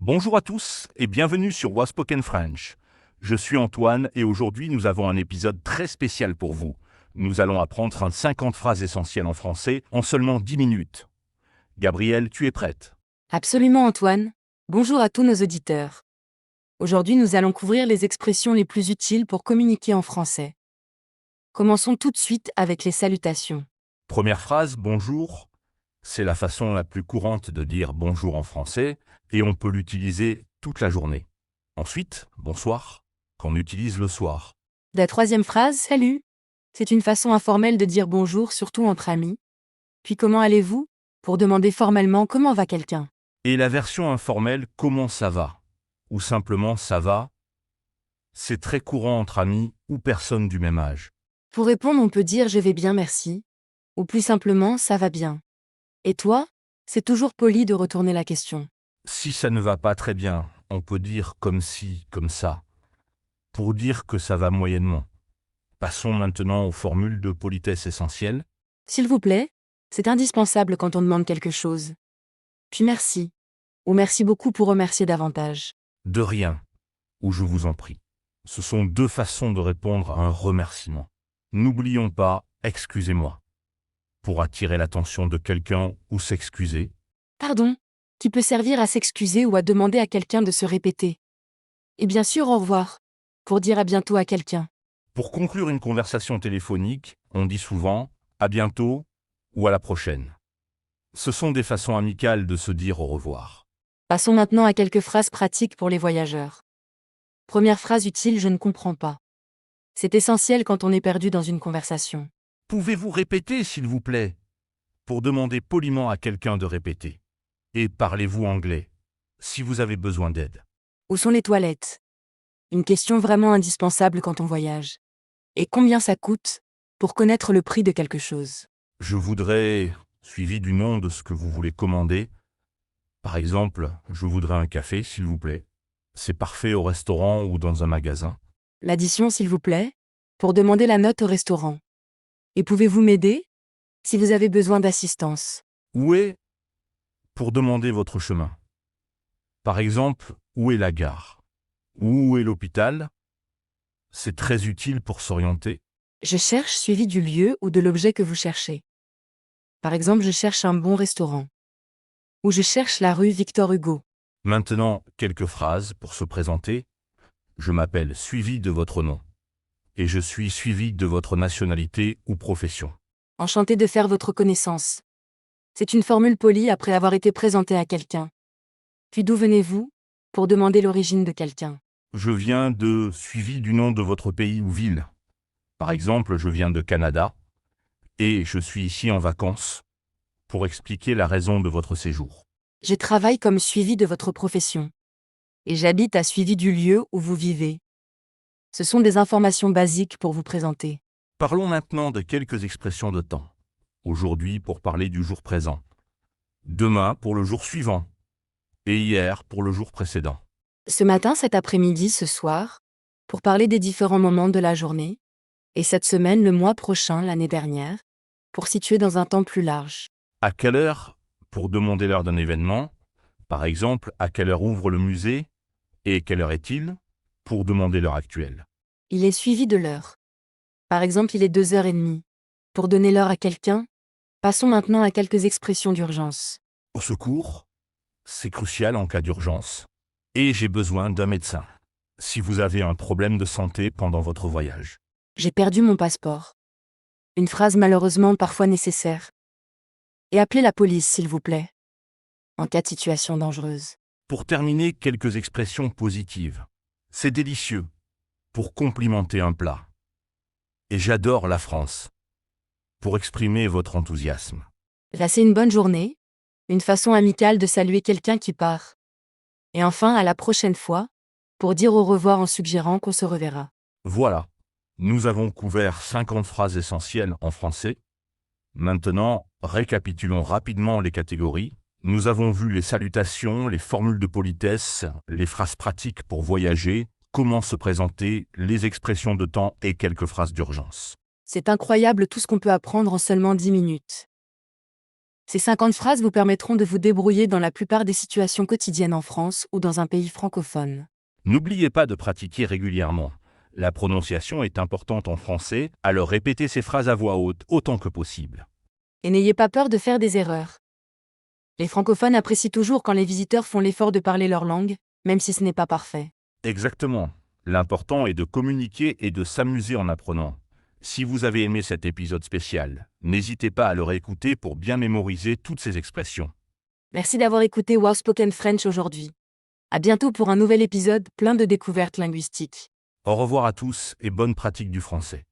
Bonjour à tous et bienvenue sur Waspoken French. Je suis Antoine et aujourd'hui nous avons un épisode très spécial pour vous. Nous allons apprendre 50 phrases essentielles en français en seulement 10 minutes. Gabrielle, tu es prête? Absolument Antoine. Bonjour à tous nos auditeurs. Aujourd'hui nous allons couvrir les expressions les plus utiles pour communiquer en français. Commençons tout de suite avec les salutations. Première phrase, bonjour. C'est la façon la plus courante de dire bonjour en français et on peut l'utiliser toute la journée. Ensuite, bonsoir, qu'on utilise le soir. La troisième phrase, salut. C'est une façon informelle de dire bonjour, surtout entre amis. Puis comment allez-vous? Pour demander formellement comment va quelqu'un. Et la version informelle, comment ça va? Ou simplement ça va? C'est très courant entre amis ou personnes du même âge. Pour répondre, on peut dire je vais bien, merci. Ou plus simplement ça va bien. Et toi? C'est toujours poli de retourner la question. Si ça ne va pas très bien, on peut dire comme si, comme ça, pour dire que ça va moyennement. Passons maintenant aux formules de politesse essentielles. S'il vous plaît, c'est indispensable quand on demande quelque chose. Puis merci. Ou merci beaucoup pour remercier davantage. De rien, ou je vous en prie. Ce sont deux façons de répondre à un remerciement. N'oublions pas, excusez-moi, pour attirer l'attention de quelqu'un ou s'excuser. Pardon, qui peut servir à s'excuser ou à demander à quelqu'un de se répéter. Et bien sûr au revoir, pour dire à bientôt à quelqu'un. Pour conclure une conversation téléphonique, on dit souvent « à bientôt » ou « à la prochaine ». Ce sont des façons amicales de se dire au revoir. Passons maintenant à quelques phrases pratiques pour les voyageurs. Première phrase utile, je ne comprends pas. C'est essentiel quand on est perdu dans une conversation. Pouvez-vous répéter, s'il vous plaît? Pour demander poliment à quelqu'un de répéter. Et parlez-vous anglais, si vous avez besoin d'aide. Où sont les toilettes? Une question vraiment indispensable quand on voyage. Et combien ça coûte? Pour connaître le prix de quelque chose. Je voudrais, suivi du nom de ce que vous voulez commander. Par exemple, je voudrais un café, s'il vous plaît. C'est parfait au restaurant ou dans un magasin. L'addition, s'il vous plaît, pour demander la note au restaurant. Et pouvez-vous m'aider? Si vous avez besoin d'assistance. Où est? Pour demander votre chemin. Par exemple, où est la gare? Où est l'hôpital? C'est très utile pour s'orienter. Je cherche suivi du lieu ou de l'objet que vous cherchez. Par exemple, je cherche un bon restaurant. Ou je cherche la rue Victor Hugo. Maintenant, quelques phrases pour se présenter. Je m'appelle suivi de votre nom. Et je suis suivi de votre nationalité ou profession. Enchanté de faire votre connaissance. C'est une formule polie après avoir été présenté à quelqu'un. Puis d'où venez-vous? Pour demander l'origine de quelqu'un. Je viens de suivi du nom de votre pays ou ville. Par exemple, je viens de Canada et je suis ici en vacances pour expliquer la raison de votre séjour. Je travaille comme suivi de votre profession. Et j'habite à suivi du lieu où vous vivez. Ce sont des informations basiques pour vous présenter. Parlons maintenant de quelques expressions de temps. Aujourd'hui pour parler du jour présent. Demain pour le jour suivant. Et hier pour le jour précédent. Ce matin, cet après-midi, ce soir, pour parler des différents moments de la journée, et cette semaine, le mois prochain, l'année dernière, pour situer dans un temps plus large. À quelle heure? Pour demander l'heure d'un événement. Par exemple, à quelle heure ouvre le musée? Et quelle heure est-il? Pour demander l'heure actuelle. Il est suivi de l'heure. Par exemple, il est 2h30. Pour donner l'heure à quelqu'un, passons maintenant à quelques expressions d'urgence. Au secours, c'est crucial en cas d'urgence. Et j'ai besoin d'un médecin. Si vous avez un problème de santé pendant votre voyage. J'ai perdu mon passeport. Une phrase malheureusement parfois nécessaire. Et appelez la police, s'il vous plaît. En cas de situation dangereuse. Pour terminer, quelques expressions positives. C'est délicieux. Pour complimenter un plat. Et j'adore la France. Pour exprimer votre enthousiasme. Passez une bonne journée. Une façon amicale de saluer quelqu'un qui part. Et enfin, à la prochaine fois, pour dire au revoir en suggérant qu'on se reverra. Voilà. Nous avons couvert 50 phrases essentielles en français. Maintenant, récapitulons rapidement les catégories. Nous avons vu les salutations, les formules de politesse, les phrases pratiques pour voyager, comment se présenter, les expressions de temps et quelques phrases d'urgence. C'est incroyable tout ce qu'on peut apprendre en seulement 10 minutes. Ces 50 phrases vous permettront de vous débrouiller dans la plupart des situations quotidiennes en France ou dans un pays francophone. N'oubliez pas de pratiquer régulièrement. La prononciation est importante en français, alors répétez ces phrases à voix haute autant que possible. Et n'ayez pas peur de faire des erreurs. Les francophones apprécient toujours quand les visiteurs font l'effort de parler leur langue, même si ce n'est pas parfait. Exactement. L'important est de communiquer et de s'amuser en apprenant. Si vous avez aimé cet épisode spécial, n'hésitez pas à le réécouter pour bien mémoriser toutes ces expressions. Merci d'avoir écouté Wow Spoken French aujourd'hui. À bientôt pour un nouvel épisode plein de découvertes linguistiques. Au revoir à tous et bonne pratique du français.